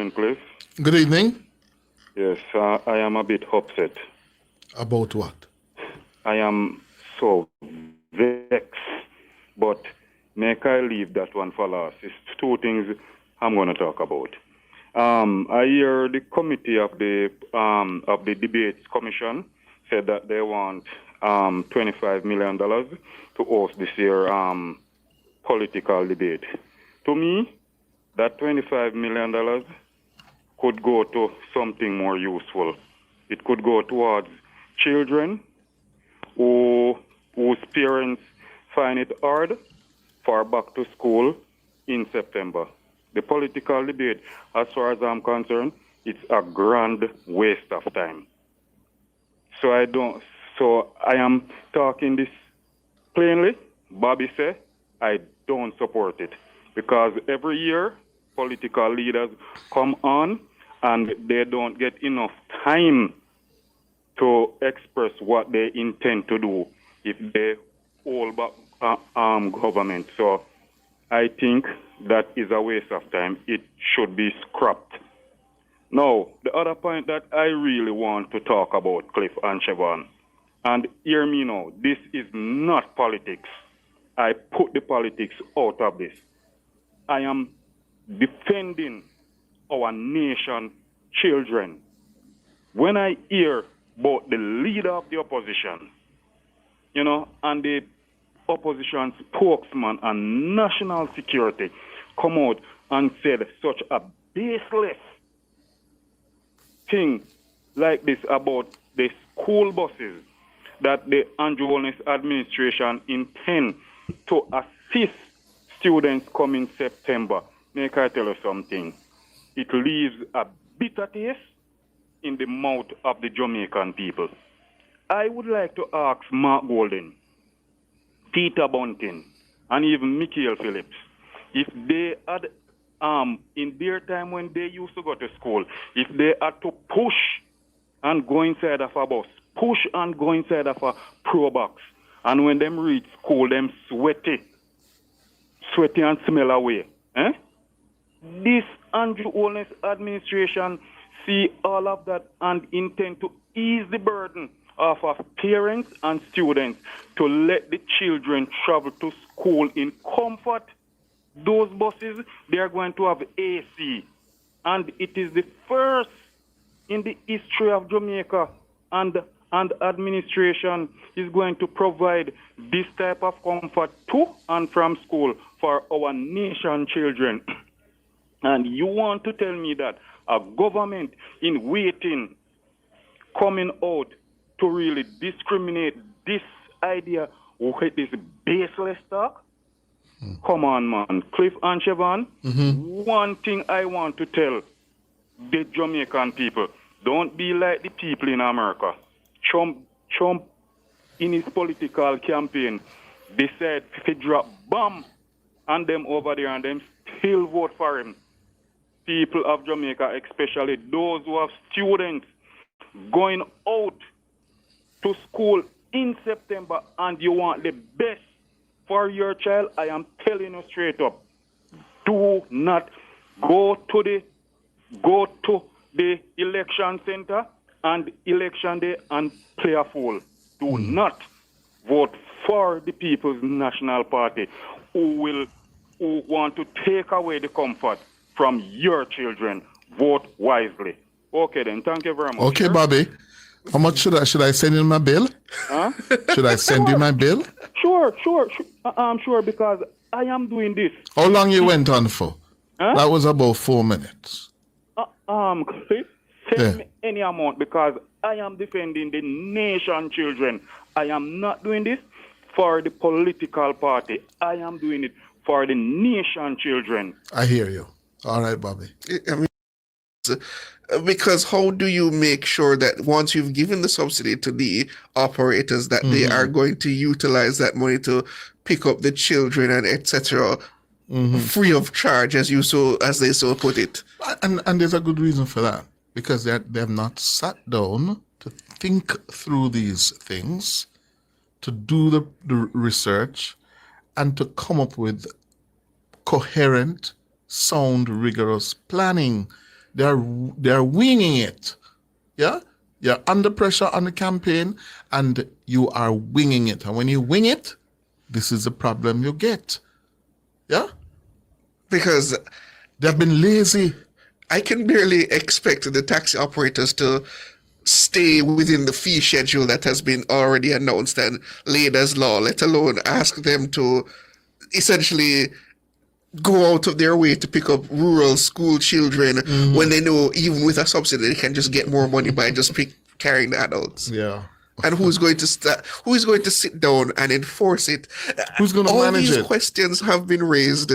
evening, Cliff. Good evening. Yes, I am a bit upset. About what? I am so vexed, but make I leave that one for last. It's two things I'm going to talk about. I hear the committee of the debates commission said that they want $25 million to host this year political debate. To me, that $25 million could go to something more useful. It could go towards children whose parents find it hard for back to school in September. The political debate, as far as I'm concerned, it's a grand waste of time. So I am talking this plainly. Bobby said, I don't support it because every year political leaders come on and they don't get enough time to express what they intend to do if they hold back government. So I think that is a waste of time. It should be scrapped. Now, the other point that I really want to talk about, Cliff and Siobhan, and hear me now, this is not politics. I put the politics out of this. I am defending our nation children. When I hear about the leader of the opposition, and the opposition spokesman on national security come out and said such a baseless thing like this about the school buses that the Andrew Holness administration intend to assist students coming September. Make I tell you something. It leaves a bitter taste in the mouth of the Jamaican people. I would like to ask Mark Golden, Peter Bunting, and even Michael Phillips, if they had, in their time when they used to go to school, if they had to push and go inside of a bus, push and go inside of a pro box, and when them reach school, them sweaty and smell away. This Andrew Holness administration see all of that and intend to ease the burden of parents and students to let the children travel to school in comfort. Those buses, they are going to have AC. And it is the first in the history of Jamaica and administration is going to provide this type of comfort to and from school for our nation children. And you want to tell me that a government in waiting coming out to really discriminate this idea with this baseless talk? Come on, man. Cliff and Siobhan, one thing I want to tell the Jamaican people, don't be like the people in America. Trump in his political campaign, they said if he drop bomb on them over there and them still vote for him. People of Jamaica, especially those who have students going out to school in September and you want the best for your child, I am telling you straight up, do not go to the election center and election day and play a fool. Do not vote for the People's National Party who want to take away the comfort from your children. Vote wisely. Okay then, thank you very much. Okay, Bobby. How much should I send in my bill? Huh? Should I send you my bill? Sure, I'm sure because I am doing this. How long you went on for? Huh? That was about 4 minutes. Cliff, send me any amount because I am defending the nation children. I am not doing this for the political party. I am doing it for the nation children. I hear you. All right, Bobby. I mean, because how do you make sure that once you've given the subsidy to the operators that they are going to utilize that money to pick up the children and etc. Free of charge, as they so put it? And there's a good reason for that, because they have not sat down to think through these things, to do the research, and to come up with coherent, sound, rigorous planning They're winging it. Yeah? You're under pressure on the campaign and you are winging it. And when you wing it, this is the problem you get. Yeah? Because they've been lazy. I can barely expect the taxi operators to stay within the fee schedule that has been already announced and laid as law, let alone ask them to essentially go out of their way to pick up rural school children when they know even with a subsidy they can just get more money by just carrying the adults. Yeah. And who is going to sit down and enforce it? Who's going to manage it? All these questions have been raised,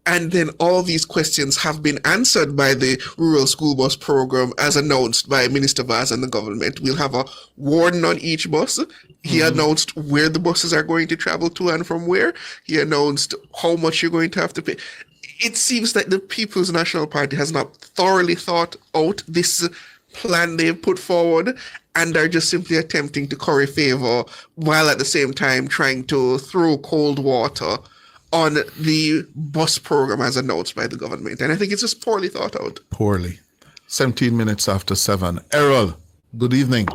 and then all these questions have been answered by the rural school bus program as announced by Minister Vaz and the government. We'll have a warden on each bus. He announced where the buses are going to travel to and from where. He announced how much you're going to have to pay. It seems that the People's National Party has not thoroughly thought out this plan they've put forward and are just simply attempting to curry favor while at the same time trying to throw cold water on the bus program as announced by the government. And I think it's just poorly thought out. Poorly. 17 minutes after 7. Errol, good evening.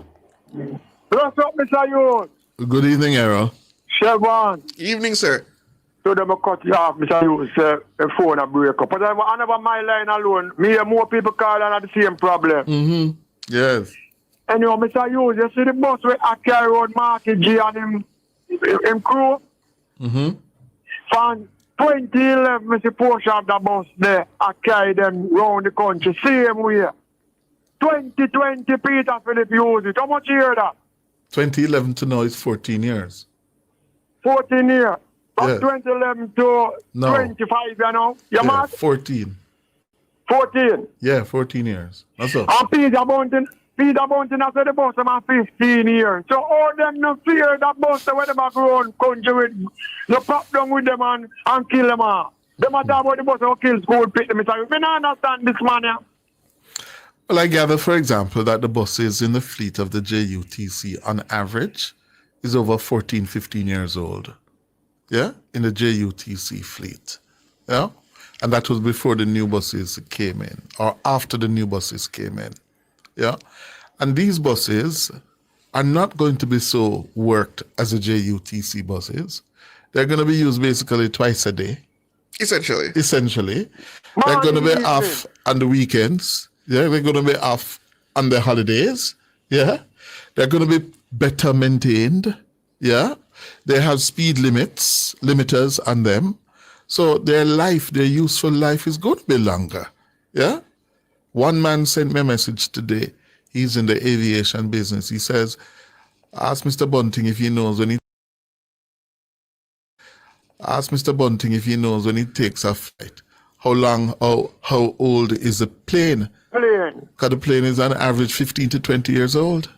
What's up, Mr. Youth? Good evening, Errol. Chevron. Evening, sir. So them cut you off, Mr. Youth, the phone a break up. But I never my line alone. Me and more people call and have the same problem. Yes. Anyway, Mr. Youth, you see the bus where I carry road Marky G and him crew? From 2011, Mr. Portion of the bus there, I carry them round the country, same way. 2020, Peter Philip used it. How much you hear that? 2011 to now is 14 years. 14 years. From Yes. 2011 to 25, you know? You mad? 14. 14. Yeah, 14 years. That's all. And Peter Bounty after the bus about 15 years. So all them no fear that bus where them are grown country with no pop down with them and kill them all. Them are talk about the bus who kill school pick them. Me don't understand this man here. Well, I gather, for example, that the buses in the fleet of the JUTC on average is over 14, 15 years old. Yeah? In the JUTC fleet. Yeah? And that was before the new buses came in, or after the new buses came in. Yeah? And these buses are not going to be so worked as the JUTC buses. They're going to be used basically twice a day. Essentially. They're going to be off on the weekends. Yeah, they're going to be off on the holidays. Yeah. They're going to be better maintained. Yeah. They have speed limiters on them. So their useful life is going to be longer. Yeah. One man sent me a message today. He's in the aviation business. He says, ask Mr. Bunting if he knows when he takes a flight. How old is the plane? Because the plane is on average 15 to 20 years old.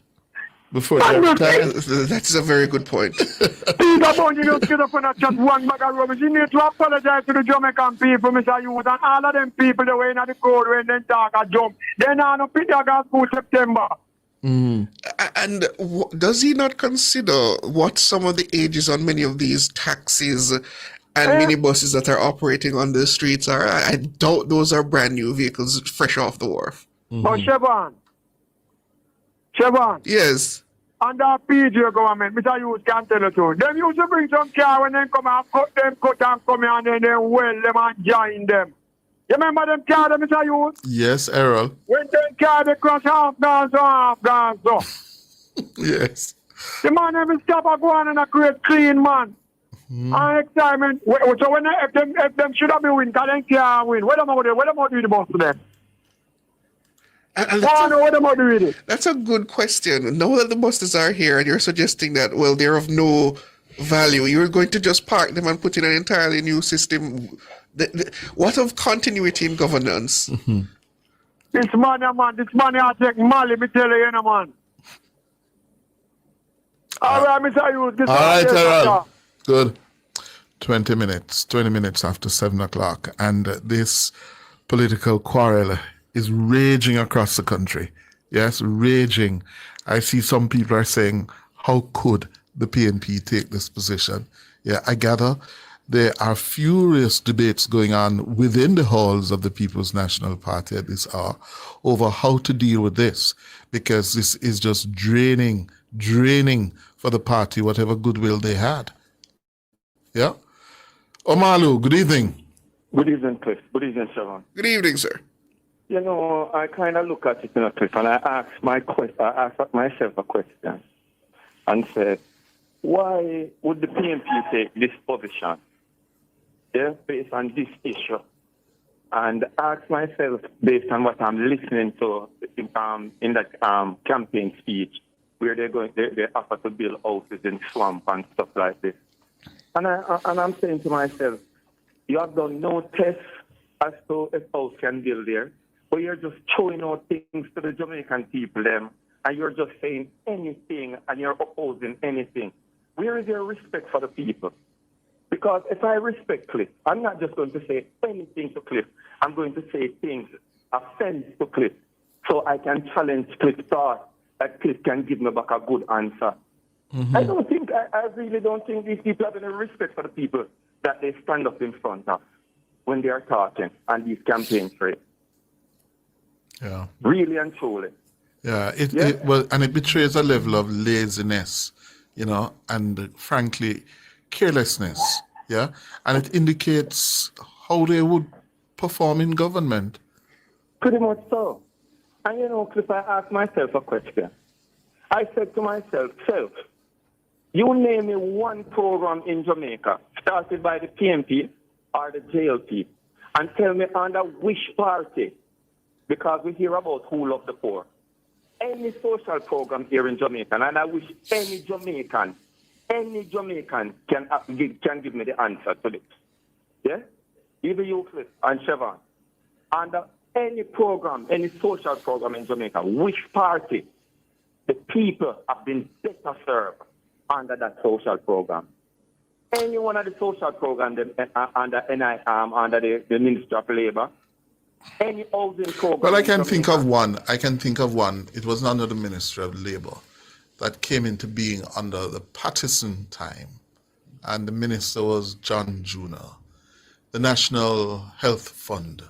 Before that's a very good point. Peter Bunty just get up and just one bag of rubbish. You need to apologize to the Jamaican people, Mr. Youth, and all of them people that were in the crowd when they talk a jump. They now no Peter got school September. And does he not consider what some of the ages on many of these taxis and minibuses that are operating on the streets are? I doubt those are brand new vehicles fresh off the wharf. But Chevron. Yes. Under PG government, Mr. Youth can tell you too. Them used to bring some car when they come and cut and come here and then they well them and join them. You remember them car, Mr. Youth? Yes, Errol. When they car, they cross half down so. Yes. The man never stop a go on and a create clean man. And excitement. So when if them should have been win, because they can't win. What am I do the boss to them? That's a good question. Now that the buses are here and you're suggesting that, well, they're of no value, you're going to just park them and put in an entirely new system. What of continuity in governance? This money I take Mali, me tell you, man. All right, Mr. Youth. All right, Errol. Good. 20 minutes after 7 o'clock. And this political quarrel is raging across the country. Yes, raging. I see some people are saying, how could the PNP take this position? Yeah, I gather there are furious debates going on within the halls of the People's National Party at this hour over how to deal with this, because this is just draining for the party whatever goodwill they had. Yeah? Omalu, good evening. Good evening, Cliff. Good evening, Sharon. Good evening, sir. You know, I kind of look at it, Cliff, and I asked myself a question and said, why would the PNP take this position, based on this issue? And ask myself, based on what I'm listening to in that campaign speech, where they offer to build houses in swamp and stuff like this. And I'm saying to myself, you have done no tests as to if house can build there, but you're just throwing out things to the Jamaican people, and you're just saying anything and you're opposing anything. Where is your respect for the people? Because if I respect Cliff, I'm not just going to say anything to Cliff. I'm going to say things, offense to Cliff, so I can challenge Cliff's thought that Cliff can give me back a good answer. Mm-hmm. I really don't think these people have any respect for the people that they stand up in front of when they are talking on these campaign trails. Yeah. Really and truly. Yeah, it betrays a level of laziness, and frankly, carelessness, yeah? And it indicates how they would perform in government. Pretty much so. And Cliff, I asked myself a question. I said to myself, you name me one program in Jamaica started by the PNP or the JLP, and tell me under which party, because we hear about who love the poor. Any social program here in Jamaica, and I wish any Jamaican can give me the answer to this. Yeah? Even you, Cliff, and Siobhan. Under any program, any social program in Jamaica, which party the people have been better served under that social program? Any one of the social programs under the Ministry of Labour, any housing program. Well, I can think of one. It was under the Ministry of Labour that came into being under the Patterson time, and the minister was John Jr., the National Health Fund.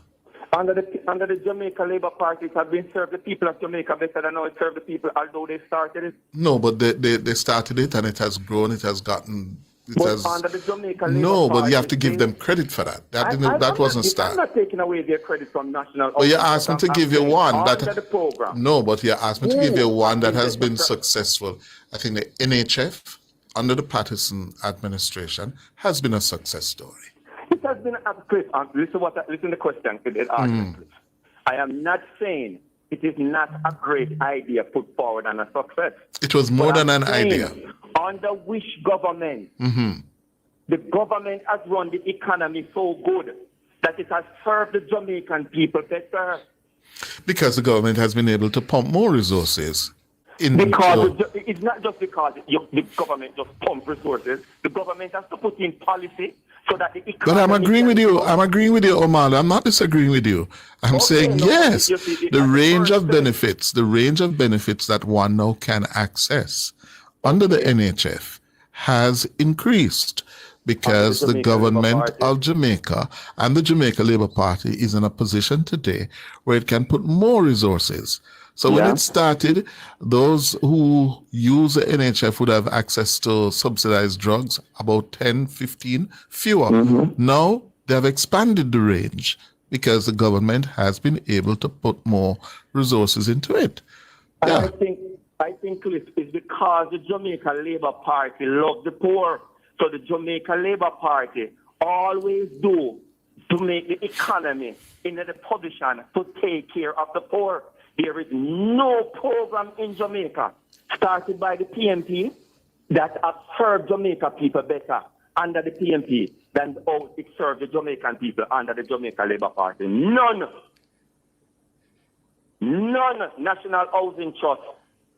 Under the Jamaica Labour Party, it has been served the people of Jamaica better than how it served the people, although they started it. No, but they started it, and it has grown. It has gotten. Under the Jamaica Labour no, Party, but you have to give them credit for that. That wasn't started. I'm not taking away their credit from national. But you asked me to give you one under the program. No, but you asked me to give you one that has been successful. I think the NHF under the Patterson administration has been a success story. It has been a Cliff. Listen to the question. I am not saying it is not a great idea put forward and a success. It was more than an idea. Under which government? Mm-hmm. The government has run the economy so good that it has served the Jamaican people better. Because the government has been able to pump more resources. It's not just because the government just pump resources. The government has to put in policy so that the economy. But I'm agreeing with you, Omar. I'm not disagreeing with you. I'm saying yes. The range of benefits that one now can access under the NHF has increased because the government of Jamaica and the Jamaica Labour Party is in a position today where it can put more resources. So when it started, those who use the NHF would have access to subsidized drugs, about 10, 15, fewer. Mm-hmm. Now they have expanded the range because the government has been able to put more resources into it. Yeah. I think Cliff, is because the Jamaica Labour Party loves the poor. So the Jamaica Labour Party always do to make the economy in the position to take care of the poor. There is no program in Jamaica started by the PNP that has served Jamaica people better under the PNP than how it served the Jamaican people under the Jamaica Labour Party. None. National Housing Trust,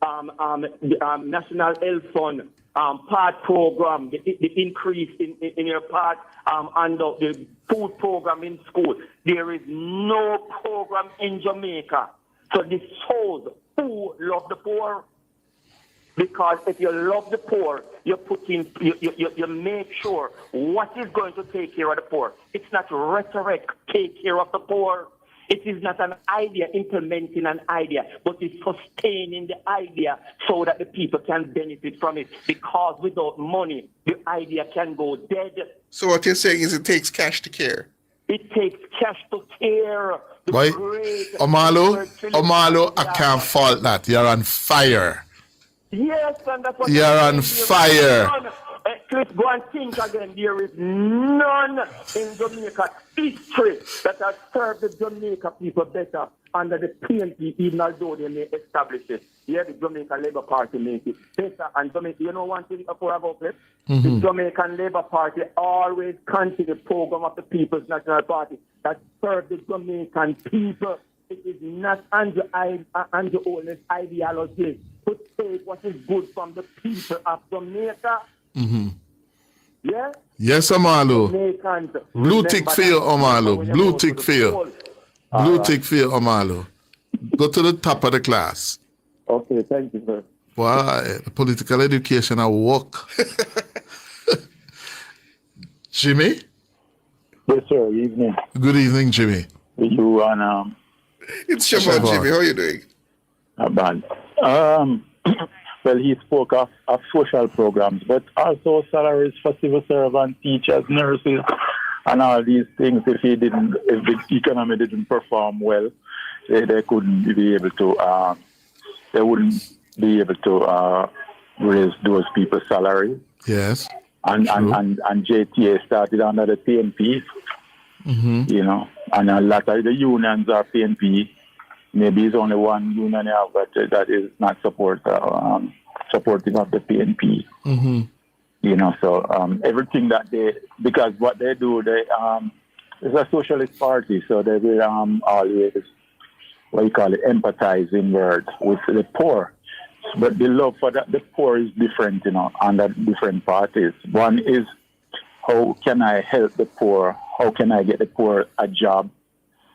National Health Fund, part program, the increase in your part, and the food program in school. There is no program in Jamaica. So this shows who love the poor. Because if you love the poor, you make sure what is going to take care of the poor. It's not rhetoric, take care of the poor. It is not an idea, implementing an idea, but it's sustaining the idea so that the people can benefit from it. Because without money, the idea can go dead. So what you're saying is it takes cash to care. It takes cash to care. Why? Omalo, I can't fault that. You're on fire. Yes, and that's what you're on fire. Chris, go and think again. There is none in Jamaica history that has served the Jamaica people better under the PNP, even although they may establish it. Yeah, the Jamaica Labour Party make it better. And Jamaica, you know one thing about it? The Jamaican Labour Party always continue the program of the People's National Party that serves the Jamaican people. It is not Andrew Holness ideology to take what is good from the people of Jamaica. Yeah? Yes, Omalo. Jamaicans, Blue tick for you, Omalo. Blue tick for you. Blue tick for you, Omalo. Go to the top of the class. Okay, thank you, sir. Why? The political education I work. Jimmy? Yes, sir. Evening. Good evening, Jimmy. You and It's Shabbat, Jimmy. How are you doing? not bad. Well, he spoke of social programs, but also salaries for civil servants, teachers, nurses, and all these things. If the economy didn't perform well, they couldn't be able to. They wouldn't be able to raise those people's salaries. Yes. And JTA started under the PNP, you know, and a lot of the unions are PNP. Maybe it's only one union now, but that is not supportive of the PNP. You know, so everything that because what they do, it's a socialist party, so they will always, empathize inward with the poor. But the love for the poor is different, you know, under different parties. One is, how can I help the poor? How can I get the poor a job?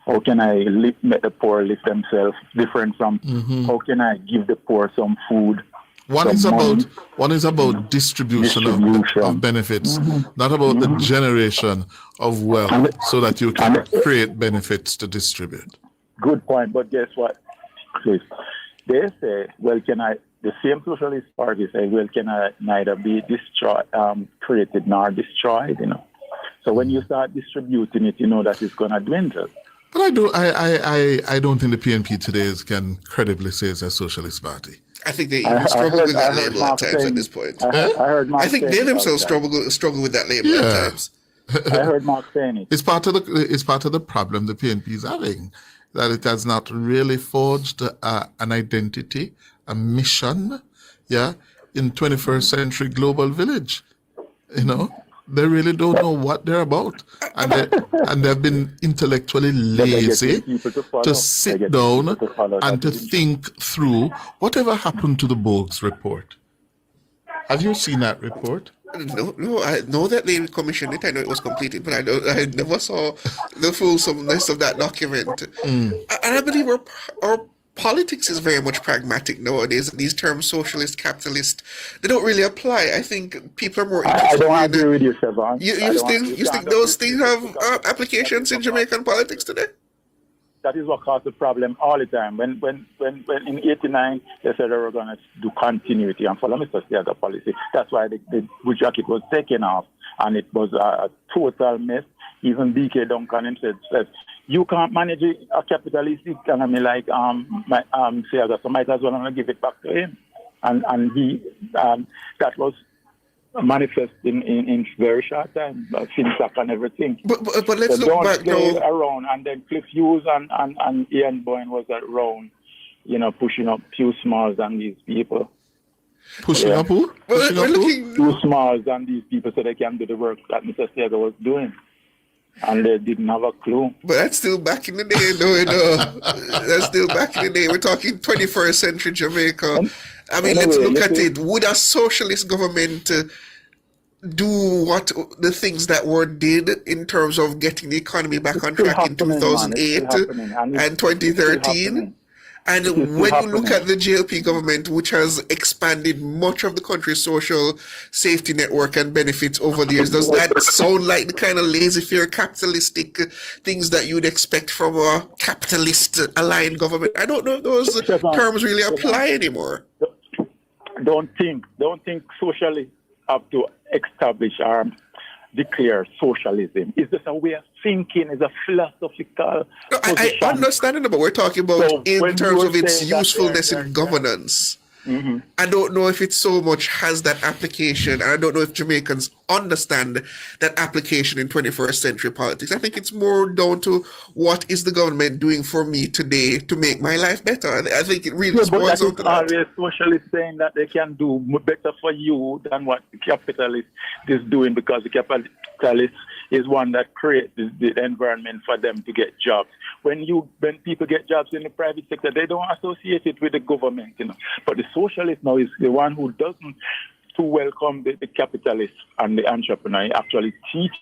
How can I make the poor lift themselves? Different from how can I give the poor some food? One is about distribution. Of benefits, not about the generation of wealth, so that you can create benefits to distribute. Good point, but guess what, Chris? They say, the same socialist party say, can I neither be destroyed, created nor destroyed, you know. So when you start distributing it, you know that it's going to dwindle. But I don't think the PNP today can credibly say it's a socialist party. I think they even struggle with that label at times at this point. I think they themselves struggle with that label at times. I heard Mark saying it. It's part of the problem the PNP is having, that it has not really forged an identity, a mission, in 21st century global village. You know, they really don't know what they're about, and they've been intellectually lazy to sit down and to think through whatever happened to the Bogues report. Have you seen that report? No, I know that they commissioned it. I know it was completed, but I never saw the fulsomeness of that document. And I believe our politics is very much pragmatic nowadays. These terms, socialist, capitalist, they don't really apply. I think people are more interested. I don't agree with you, Siobhan. You think those things have applications in Jamaican politics today? That is what caused the problem all the time. When in '89 they said they were going to do continuity and follow Mr. Seaga policy. That's why the blue jacket was taken off, and it was a total mess. Even BK Duncan himself said, "You can't manage a capitalist economy like Seaga, so might as well give it back to him." And he that was manifest in very short time, FinTech and everything. But let's look back now. Around, and then Cliff Hughes and Ian Boyne was around, you know, pushing up Pew Smalls and these people. Pushing up who? Pew Smalls and these people so they can do the work that Mr. Seaga was doing. And they didn't have a clue. But that's still back in the day, no. That's still back in the day. We're talking 21st century Jamaica. I mean, let's look at it. Would a socialist government do what the things that were did in terms of getting the economy back on track in 2008 and 2013? And when you look at the JLP government, which has expanded much of the country's social safety network and benefits over the years, does that sound like the kind of laissez-faire capitalistic things that you'd expect from a capitalist aligned government? I don't know if those terms really apply anymore. Don't think socialists have to establish or declare socialism. It's just a way of thinking, it's a philosophical I understand it, but we're talking about in terms of its usefulness in governance. Mm-hmm. I don't know if it so much has that application. I don't know if Jamaicans understand that application in 21st century politics. I think it's more down to what is the government doing for me today to make my life better. I think it really boils down to that. Always socialists saying that they can do better for you than what the capitalist is doing, because the capitalist is one that creates the environment for them to get jobs. When people get jobs in the private sector, they don't associate it with the government, But the socialist now is the one who doesn't to welcome the capitalist and the entrepreneur. He actually teach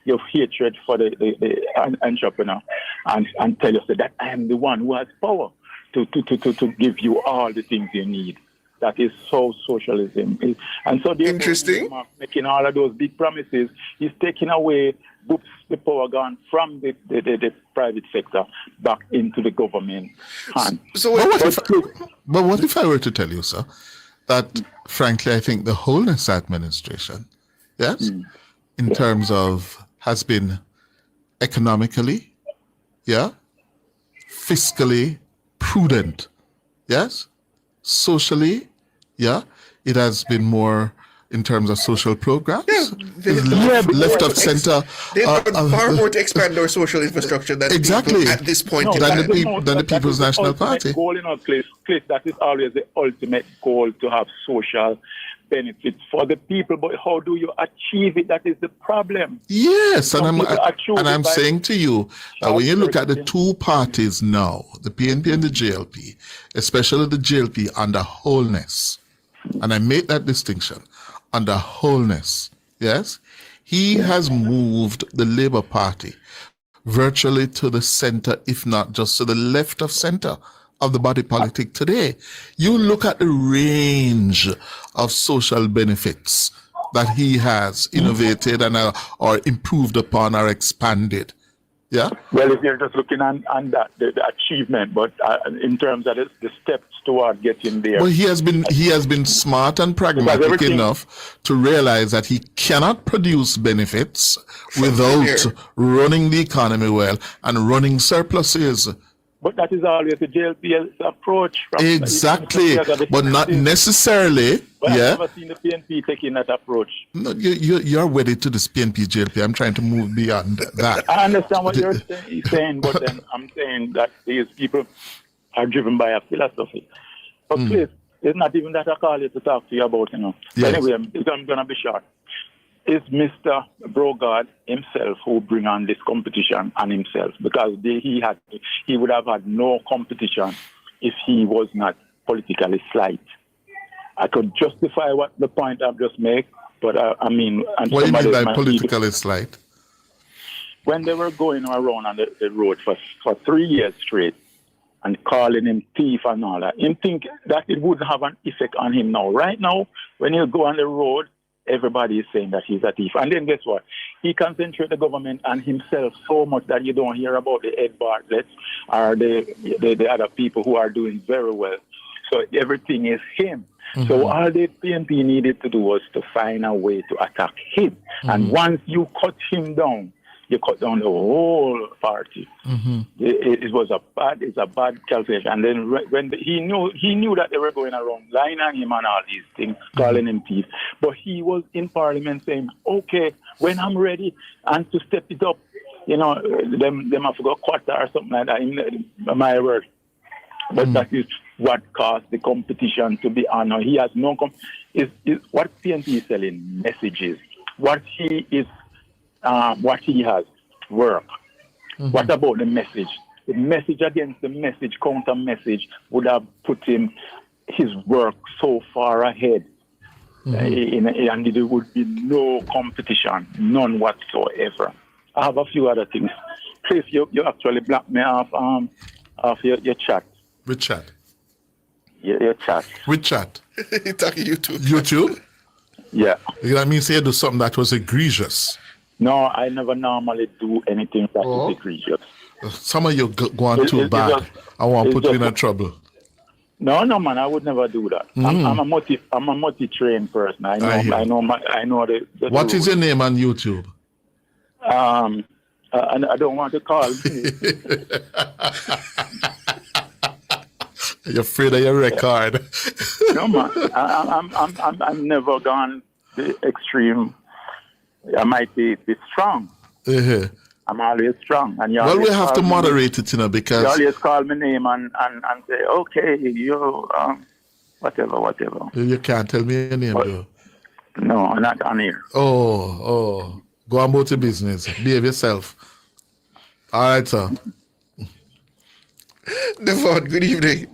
your hatred for the entrepreneur and tell us that I am the one who has power to give you all the things you need. That is so socialism. And so interesting. Making all of those big promises, he's taking away the power gone from the private sector back into the government hand. But what if I were to tell you, sir, that frankly I think the Holness administration, yes, in terms of has been economically, fiscally prudent, yes, socially, it has been more in terms of social programs. Left of center. They've done far more to expand our social infrastructure than exactly at this point than the People's National Party. Goal in our place, that is always the ultimate goal, to have social benefits for the people. But how do you achieve it? That is the problem. Yes, and I'm saying to you that when you look at the two parties now, the PNP and the JLP, especially the JLP under Holness, and I make that distinction, under Holness, yes, he has moved the Labour Party virtually to the center, if not just to the left of center of the body politic today. You look at the range of social benefits that he has innovated and or improved upon or expanded. Yeah. Well, if you're just looking on that, the achievement, but in terms of the steps toward getting there. Well, he has been smart and pragmatic enough to realize that he cannot produce benefits without running the economy well and running surpluses. But that is always the JLP's approach. Exactly, but not necessarily. But I've never seen the PNP taking that approach. No, you're wedded to this PNP JLP. I'm trying to move beyond that. I understand what you're saying, but then I'm saying that these people are driven by a philosophy. But please, it's not even that I call you to talk to you about, Yes. Anyway, I'm going to be short. It's Mr. Brogard himself who bring on this competition on himself, because he would have had no competition if he was not politically slight. I could justify what the point I've just made, but I mean... And what do you mean by politically slight? When they were going around on the road for 3 years straight and calling him thief and all that, him think that it wouldn't have an effect on him now. Right now, when you go on the road, everybody is saying that he's a thief. And then guess what? He concentrates the government and himself so much that you don't hear about the Ed Bartletts or the other people who are doing very well. So everything is him. Mm-hmm. So all the PNP needed to do was to find a way to attack him. Mm-hmm. And once you cut him down, you cut down the whole party. Mm-hmm. It was a bad calculation. And then when he knew that they were going around lying on him and all these things, calling him thief. But he was in Parliament saying, "Okay, when I'm ready and to step it up, them have to go quarter or something like that." In my word. But that is what caused the competition to be on. He has no is what PNP is selling messages. What he has work. Mm-hmm. What about the message? The message against the message, counter message, would have put his work so far ahead. Mm-hmm. And there would be no competition, none whatsoever. I have a few other things. Chris, you actually blocked me off your chat. Which chat? Your chat. Which chat? You're talking YouTube. YouTube? Yeah. That means you do something that was egregious. No, I never normally do anything that is egregious. Some of you go on too bad. I want to put you in trouble. No, man, I would never do that. I'm a multi-trained person. I know the What is your name on YouTube? And I don't want to call. You're afraid of your record. No, man, I'm never gone the extreme. I might be strong. I'm always strong. And well, we have to moderate it, because... You always call my name and say, okay, whatever. You can't tell me your name, though. No, I'm not on here. Oh. Go on about your business. Behave yourself. All right, sir. Devon, good evening.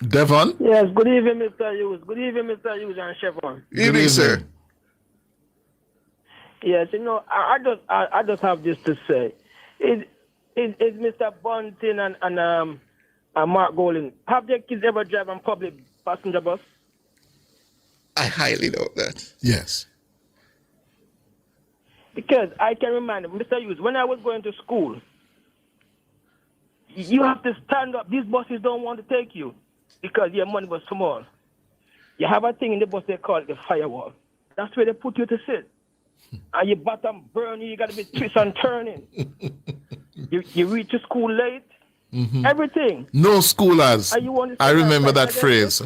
Devon? Yes, good evening, Mr. Hughes. Good evening, Mr. Hughes and Chevron. Good evening, sir. Yes, I just have this to say. Is Mr. Bunting and Mark Golding, have their kids ever drive on public passenger bus? I highly doubt that. Yes. Because I can remind Mr. Hughes, when I was going to school, you have to stand up. These buses don't want to take you because your money was small. You have a thing in the bus, they call it the firewall. That's where they put you to sit. And your bottom burn you got to be twisting and turning. You reach to school late. Everything. No schoolers. I remember that phrase.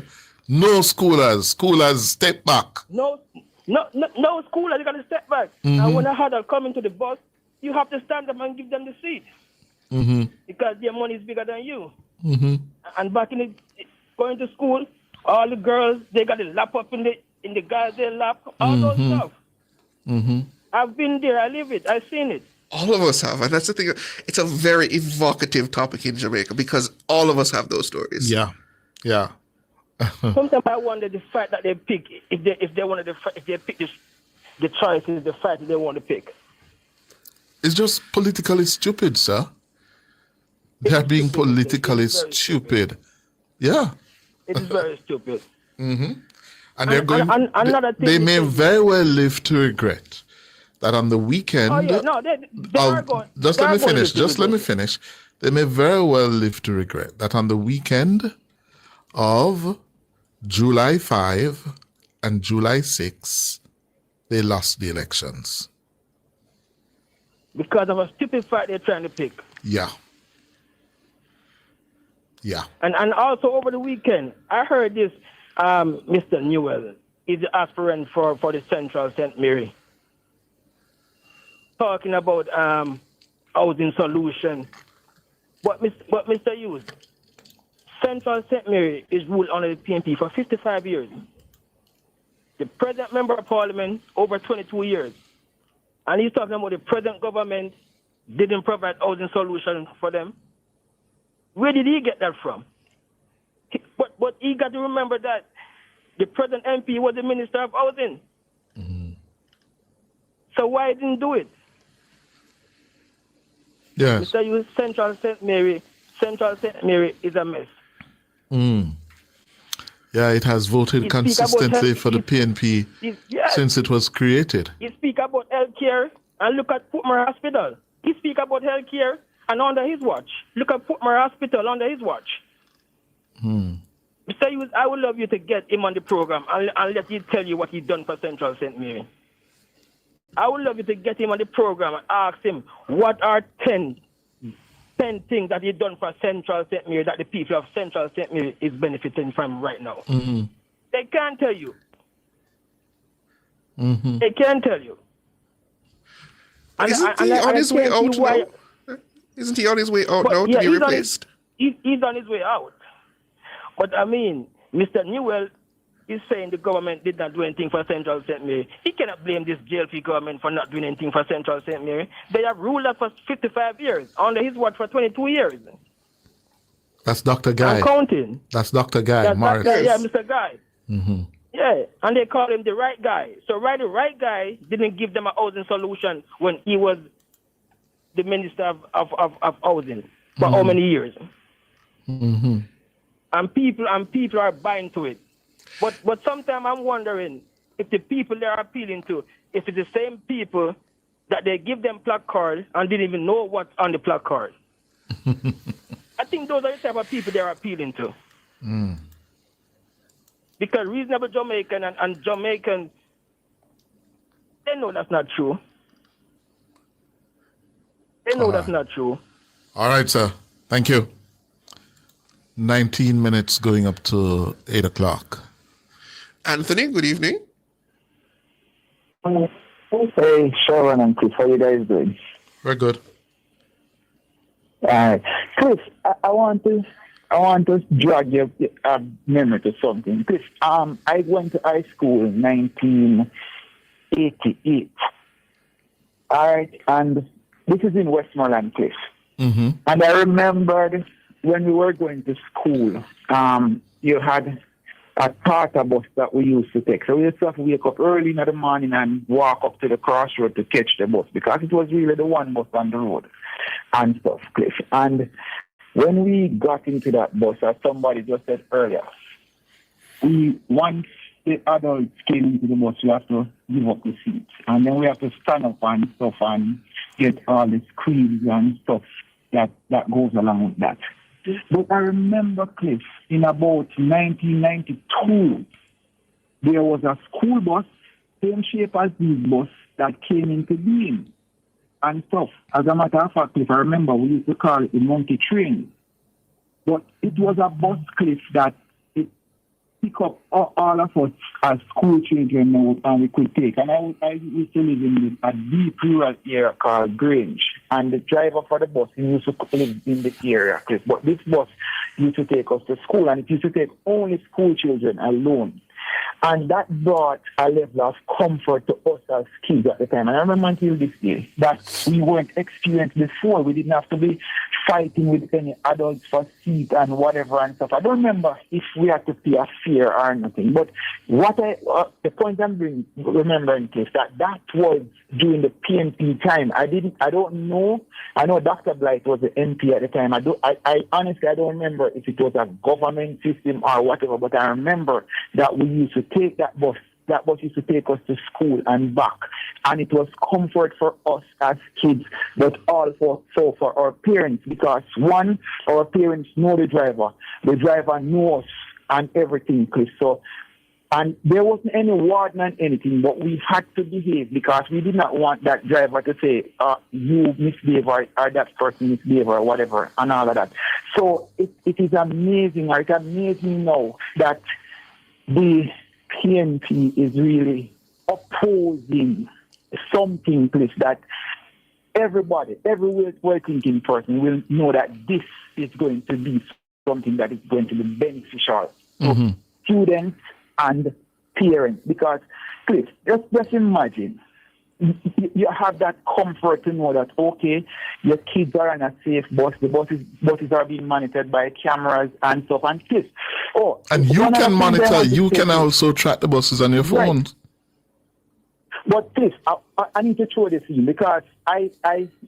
No schoolers. Schoolers step back. No schoolers, you got to step back. And when a adult come into the bus, you have to stand up and give them the seat. Because their money is bigger than you. And back in going to school, all the girls, they got a lap up in the guys' their lap, all those stuff. I've been there, I live it, I've seen it. All of us have, and that's the thing. It's a very evocative topic in Jamaica because all of us have those stories. Yeah. Sometimes I wonder the fight that they pick, if they pick the choices, the fight that they want to pick. It's just politically stupid, sir. They're being politically stupid. Yeah. It is very stupid. And they're going. They may very well live to regret that on the weekend. Oh yeah, no, they are going. Just let me finish. They may very well live to regret that on the weekend of July 5 and July 6, they lost the elections because of a stupid fight they're trying to pick. Yeah. And also over the weekend, I heard this. Mr. Newell is the aspirant for the Central St. Mary. Talking about housing solution. But Mr. Hughes, Central St. Mary is ruled under the PNP for 55 years. The present member of parliament over 22 years. And he's talking about the present government didn't provide housing solution for them. Where did he get that from? But he got to remember that the present MP was the Minister of Housing. So why didn't do it? Yes. Mr. Hughes, Central St. Mary is a mess. Yeah, it has voted consistently for the PNP since it was created. He speak about health care and look at Portmore Hospital. He speak about health care and under his watch. Look at Portmore Hospital under his watch. Mr. Hughes, I would love you to get him on the program and let him tell you what he done for Central St. Mary. I would love you to get him on the program and ask him what are 10 things that he done for Central St. Mary that the people of Central St. Mary is benefiting from right now. They can't tell you. They can't tell you. Isn't he on his way out now? Isn't he on his way out now to be replaced? He's on his way out. But I mean, Mr. Newell is saying the government did not do anything for Central St. Mary. He cannot blame this JLP government for not doing anything for Central St. Mary. They have ruled us for 55 years, under his watch for 22 years. That's Dr. Guy. I'm counting. That's Dr. Guy, Morris. Mr. Guy. Yeah, and they call him the right guy. So the right guy didn't give them a housing solution when he was the Minister of Housing for how many years? And people are buying to it. But sometimes I'm wondering if the people they are appealing to, if it's the same people that they give them placard and didn't even know what's on the placard. I think those are the type of people they are appealing to. Because reasonable Jamaican and Jamaican, they know that's not true. They know that's not true. All right, sir. Thank you. 19 minutes going up to 8 o'clock. Anthony, good evening. Hey, Sharon and Chris, how you guys doing? Very good. All right, Chris, I want to drag your memory to something. Chris, I went to high school in 1988. All right, and this is in Westmoreland, Cliff. And I remembered when we were going to school, you had a Tata bus that we used to take. So we used to have to wake up early in the morning and walk up to the crossroad to catch the bus because it was really the one bus on the road and stuff, Cliff. And when we got into that bus, as somebody just said earlier, once the adults came into the bus, we have to give up the seats. And then we have to stand up and stuff and get all the screens and stuff that goes along with that. But I remember, Cliff, in about 1992, there was a school bus, same shape as this bus, that came into being and stuff. As a matter of fact, Cliff, I remember we used to call it the monkey train. But it was a bus, Cliff, that it picked up all of us as school children now, and we could take. And I used to live in a deep rural area called Grange. And the driver for the bus, he used to live in the area, Chris. But this bus used to take us to school, and it used to take only school children alone. And that brought a level of comfort to us as kids at the time. And I remember until this day that we weren't experienced before. We didn't have to be fighting with any adults for seat and whatever and stuff. I don't remember if we had to pay a fare or nothing. But the point I'm remembering is that was during the PNP time. I don't know. I know Dr. Blight was the MP at the time. I honestly, I don't remember if it was a government system or whatever, but I remember that we used to take that bus. That bus used to take us to school and back. And it was comfort for us as kids, but also for our parents, because one, our parents know the driver knows and everything, Chris. So, and there wasn't any warning and anything, but we had to behave because we did not want that driver to say, you misbehave or that person misbehave or whatever and all of that. So it is amazing, or it's amazing now that the PNP is really opposing something, please, that everybody, every well-thinking person will know that this is going to be something that is going to be beneficial to students and parents. Because, please, just imagine, you have that comfort to know that, okay, your kids are on a safe bus, the buses are being monitored by cameras and stuff, and this. Oh, and you can monitor, you can also track the buses on your phone. Right. But please, I need to throw this in because I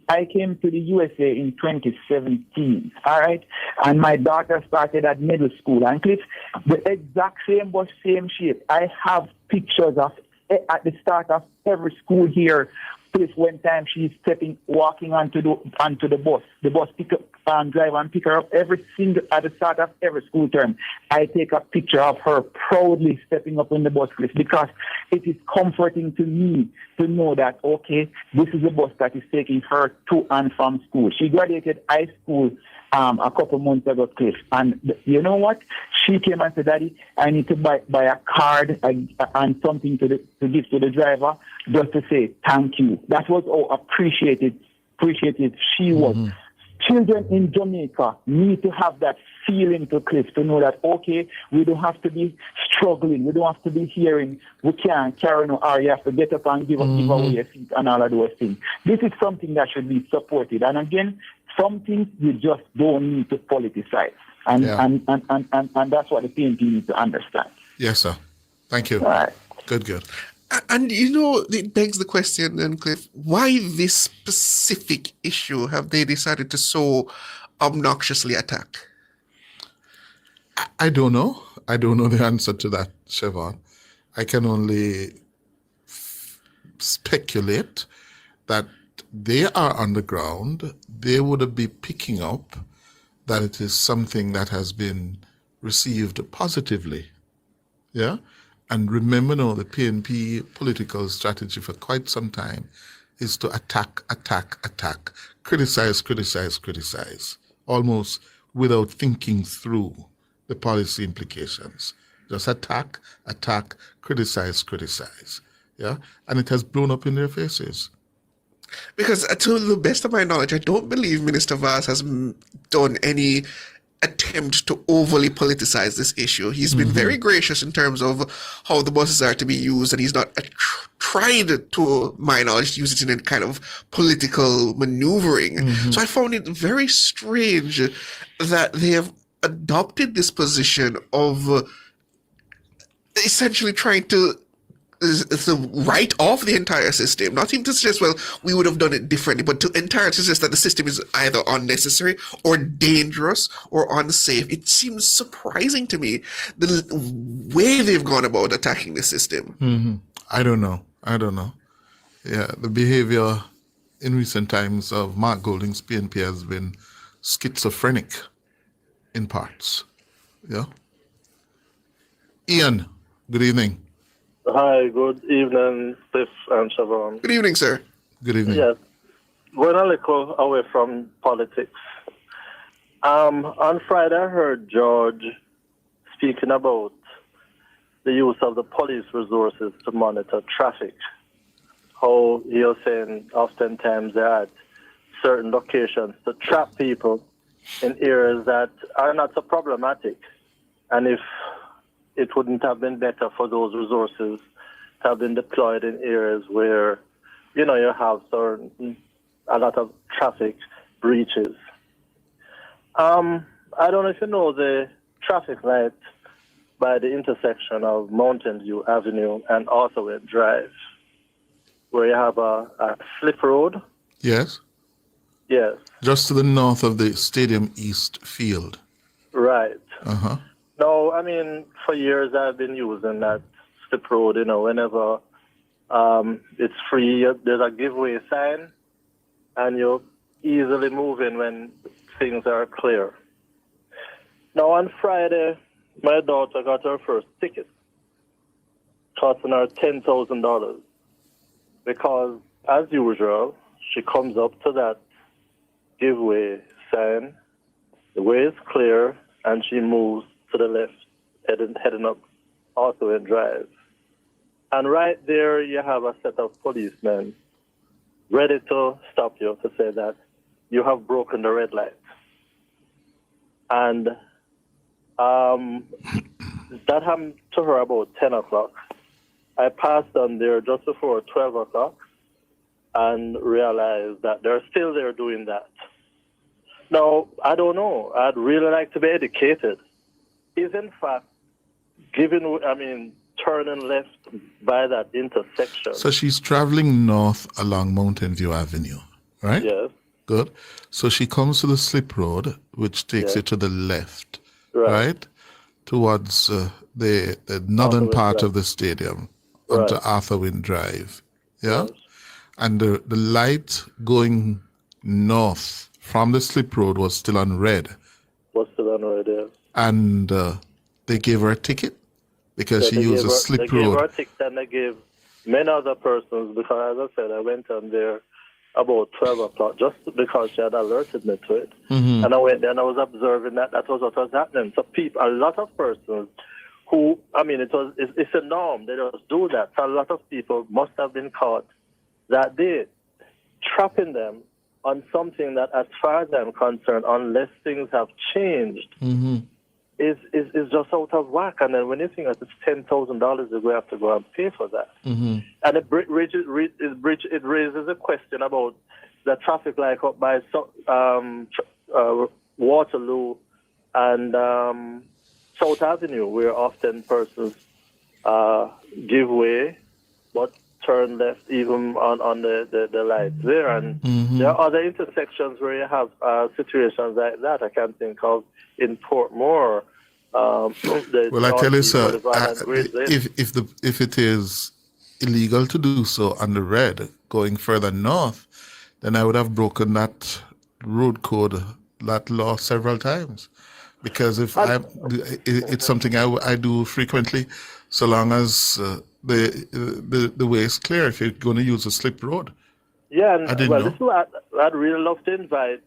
came to the USA in 2017, all right? And my daughter started at middle school. And please, the exact same bus, same shape. I have pictures of at the start of every school here. Please, one time she's walking onto the bus. The bus pick up driver and pick her up at the start of every school term. I take a picture of her proudly stepping up in the bus, please, because it is comforting to me to know that, okay, this is the bus that is taking her to and from school. She graduated high school a couple months ago, Cliff. And you know what? She came and said, Daddy, I need to buy a card and something to give to the driver just to say thank you. That was how appreciated she was. Children in Jamaica need to have that feeling to Cliff, to know that, okay, we don't have to be struggling. We don't have to be hearing, we can't carry no, or you have to get up and give away a seat and all of those things. This is something that should be supported. And again, some things you just don't need to politicize. And that's what the PNP needs to understand. Yes, sir. Thank you. All right. Good. And, it begs the question then, Cliff, why this specific issue have they decided to so obnoxiously attack? I don't know. I don't know the answer to that, Siobhan. I can only speculate that they are on the ground. They would be picking up that it is something that has been received positively. Yeah? And remember now, the PNP political strategy for quite some time is to attack, criticize, almost without thinking through the policy implications. Just attack, criticize. Yeah? And it has blown up in their faces. Because to the best of my knowledge, I don't believe Minister Vaz has done any attempt to overly politicize this issue. He's been very gracious in terms of how the buses are to be used, and he's not tried, to my knowledge, to use it in a kind of political maneuvering. So I found it very strange that they have adopted this position of essentially trying to write off the entire system, not even to suggest, well, we would have done it differently, but to entirely suggest that the system is either unnecessary or dangerous or unsafe. It seems surprising to me the way they've gone about attacking the system. I don't know. Yeah, the behavior in recent times of Mark Golding's PNP has been schizophrenic in parts. Yeah. Ian, good evening. Hi, good evening, Steph and Siobhan. Good evening, sir. Good evening. Yes. Going a little away from politics. On Friday, I heard George speaking about the use of the police resources to monitor traffic. How he was saying oftentimes they're at certain locations to trap people in areas that are not so problematic. And if it wouldn't have been better for those resources to have been deployed in areas where, you have a lot of traffic breaches. I don't know if you know the traffic light by the intersection of Mountain View Avenue and Arthurway Drive, where you have a slip road. Yes. Yes. Just to the north of the Stadium East field. Right. Uh-huh. No, I mean, for years I've been using that slip road, whenever it's free, there's a giveaway sign, and you easily move in when things are clear. Now, on Friday, my daughter got her first ticket, costing her $10,000, because, as usual, she comes up to that giveaway sign, the way is clear, and she moves to the left, heading up Arthurway Drive. And right there, you have a set of policemen ready to stop you, to say that you have broken the red light. And that happened to her about 10 o'clock. I passed on there just before 12 o'clock and realized that they're still there doing that. Now, I don't know. I'd really like to be educated. Is in fact turning left by that intersection. So she's traveling north along Mountain View Avenue, right? Yes. Good. So she comes to the slip road, which takes you to the left, right? Towards the northern part of the stadium, onto Arthurway Drive. Yeah? Yes. And the light going north from the slip road was still on red. Was still on red, yes. And they gave her a ticket because she used a slip road. They gave her a ticket, and they gave many other persons, because, as I said, I went on there about 12 o'clock just because she had alerted me to it. And I went there and I was observing that was what was happening. So a lot of persons who, it's a norm. They just do that. So a lot of people must have been caught that day, trapping them on something that, as far as I'm concerned, unless things have changed, is just out of whack. And then when you think that it's $10,000, you have to go and pay for that. And it raises a question about the traffic light up by Waterloo and South Avenue, where often persons give way, but turn left even on the lights there. And there are other intersections where you have situations like that. I can think of in Portmore, Well, I tell you, sir, if it is illegal to do so on the red, going further north, then I would have broken that road code, that law several times. Because it's something I do frequently, so long as the way is clear. If you're going to use a slip road. Yeah, and This is what I'd really love to invite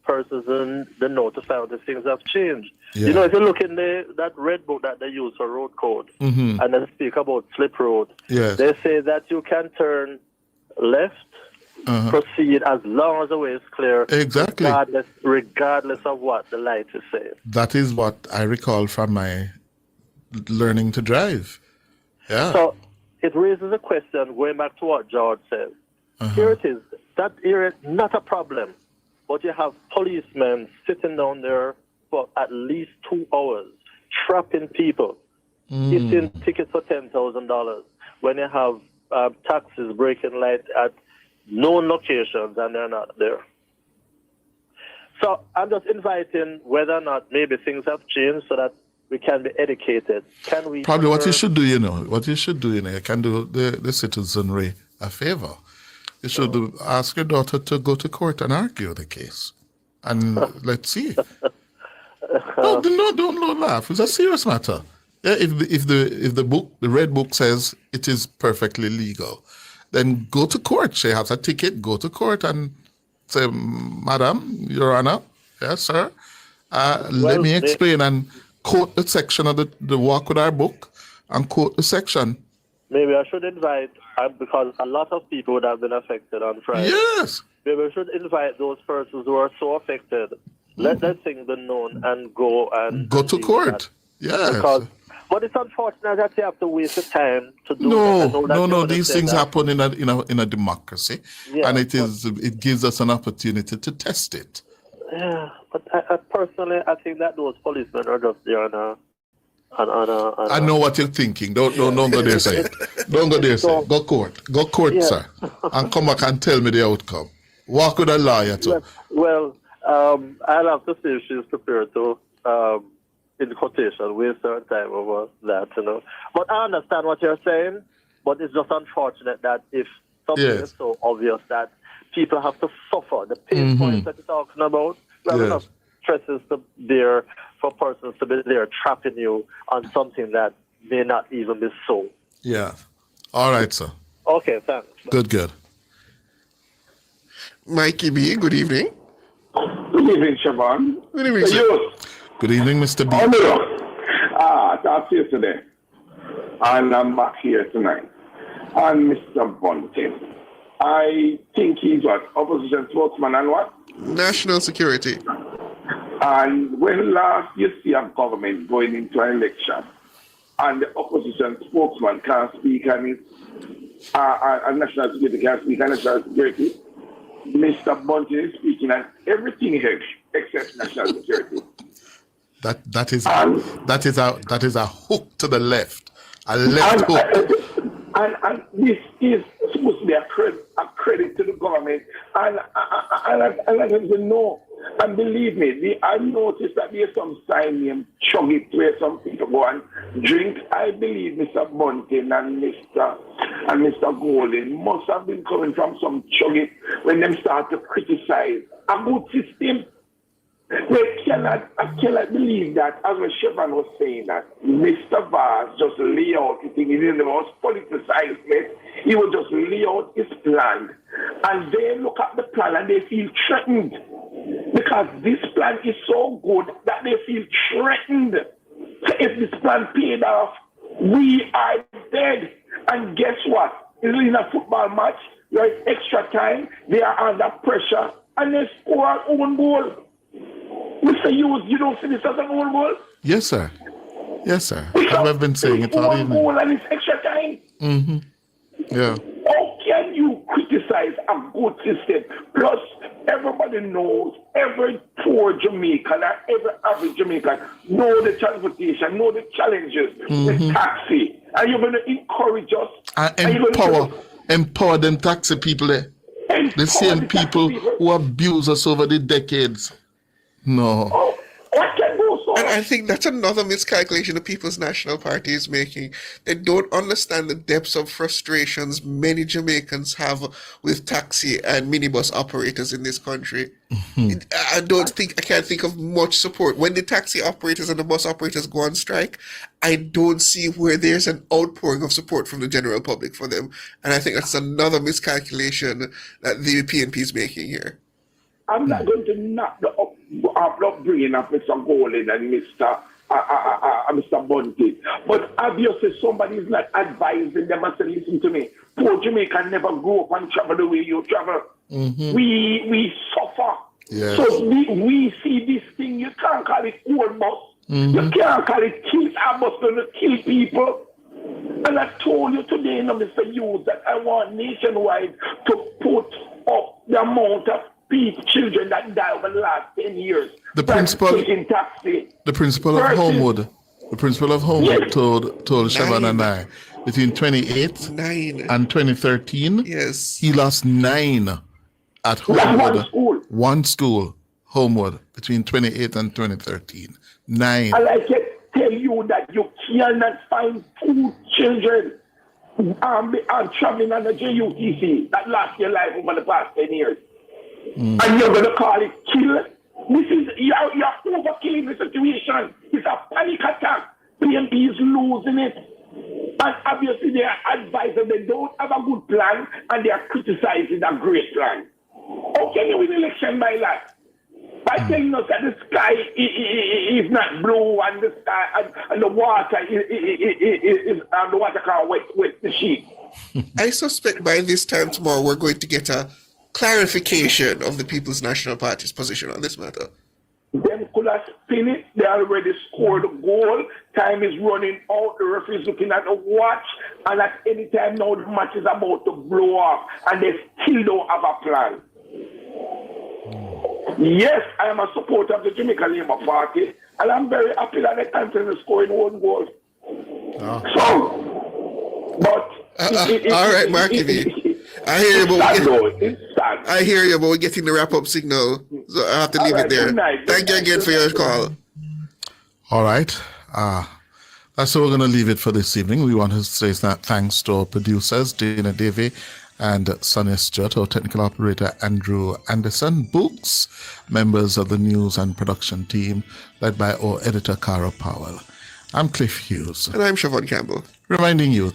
persons in the north to find that things have changed. Yeah. You know, if you look in that red book that they use for road code, and they speak about slip road, yes. they say that you can turn left, proceed as long as the way is clear, exactly, regardless of what the light is saying. That is what I recall from my learning to drive. Yeah. So it raises a question, going back to what George said. Here it is. That area, not a problem. But you have policemen sitting down there for at least 2 hours, trapping people, issuing tickets for $10,000. When you have taxis breaking light at known locations and they're not there. So I'm just inviting whether or not maybe things have changed so that we can be educated. Can we? Probably what you should do, you can do the citizenry a favor. You should ask your daughter to go to court and argue the case. And let's see. No, don't laugh. It's a serious matter. Yeah, if the red book says it is perfectly legal, then go to court. She has a ticket, go to court and say, Madam, Your Honor, yes, sir, let me explain and quote the section of the Walk With Our book and quote the section. Maybe I should invite, because a lot of people would have been affected on Friday. Yes. Maybe we should invite those persons who are so affected. Let things be known and go to court. Yes. But it's unfortunate that you have to waste the time to do No. These things happen in a democracy, and it gives us an opportunity to test it. Yeah, but I personally, I think that those policemen are just there I know what you're thinking. Don't go there, say it. Don't go there, say it. Go court, sir, and come back and tell me the outcome. Walk with a lawyer too. Well, I'll have to see if she's prepared to, in quotation, waste her time over that, But I understand what you're saying, but it's just unfortunate that if something is so obvious that people have to suffer the pain points that you're talking about, well enough stresses to bear for persons to be there trapping you on something that may not even be so. Yeah. All right, sir. Okay, thanks. Good. Mikey B, good evening. Good evening, Siobhan. Good evening, sir. Good evening, Mr. B. I talked to you today, and I'm back here tonight. And Mr. Bunting, I think he's what? Opposition spokesman and what? National security. And when last you see a government going into an election and the opposition spokesman can't speak on it, and national security can't speak on national security, Mr. Bunting is speaking on everything here except national security. That is a hook to the left. A left hook. And this is supposed to be a credit to the government. And I don't know. And believe me, I noticed that there's some sign named Chug It where some people go and drink. I believe Mr. Bunting and Mr. Golden must have been coming from some Chug It when them start to criticize a good system. I cannot believe that, as Chevron was saying, that Mr. Vaz just lay out the thing. He didn't most politicized it. He would just lay out his plan. And they look at the plan and they feel threatened. Because this plan is so good that they feel threatened. So if this plan paid off, we are dead. And guess what? In a football match, there is extra time, they are under pressure, and they score an own goal. Mr. Hughes, you don't see this as an own goal? Yes, sir. I've been saying it all evening. Goal and it's extra time. Yeah. How can you criticize a good system? Plus, everybody knows, every poor Jamaican and every average Jamaican know the transportation, know the challenges with taxi. And you're going to encourage us. Empower them taxi people there. The same people who abuse us over the decades. No. Oh, what can go And I think that's another miscalculation the People's National Party is making. They don't understand the depths of frustrations many Jamaicans have with taxi and minibus operators in this country. I can't think of much support. When the taxi operators and the bus operators go on strike, I don't see where there's an outpouring of support from the general public for them. And I think that's another miscalculation that the PNP is making here. I'm not going to knock the upbringing of Mr. Golden and Mr. Bunty. But obviously somebody is not advising them and saying, listen to me, poor Jamaica never grow up and travel the way you travel. We suffer. Yes. So we see this thing, you can't call it old bus. You can't call it kill, I must going to kill people. And I told you today, Mr. Hughes, that I want nationwide to put up the amount of children that died over the last 10 years. The principal of Homewood, told Siobhan and I, between 28 and 2013, yes, he lost 9 at Homewood. One school, Homewood, between 28 and 2013. 9. And I can tell you that you cannot find 2 children traveling on the JUTC that lost their life over the past 10 years. And you're going to call it kill? You're overkilling the situation. It's a panic attack. PNP is losing it. And obviously they are advising they don't have a good plan and they are criticizing a great plan. How can you win election by that? By telling us that the sky is not blue and the sky and the water the water can't wet the sheep. I suspect by this time tomorrow we're going to get a clarification of the People's National Party's position on this matter. Them could have spin it. They already scored a goal. Time is running out. The referee is looking at the watch. And at any time now, the match is about to blow up. And they still don't have a plan. Yes, I am a supporter of the Jamaica Labour Party. And I'm very happy that they continue scoring 1 goal. All right, Marky V. I hear you about getting the wrap-up signal, so I have to leave it there. Thank you again for your call. All right. That's how we're going to leave it for this evening. We want to say thanks to our producers, Dana Davey and Sonny Stewart, our technical operator, Andrew Anderson, Books, members of the news and production team, led by our editor, Cara Powell. I'm Cliff Hughes. And I'm Siobhan Campbell. Reminding you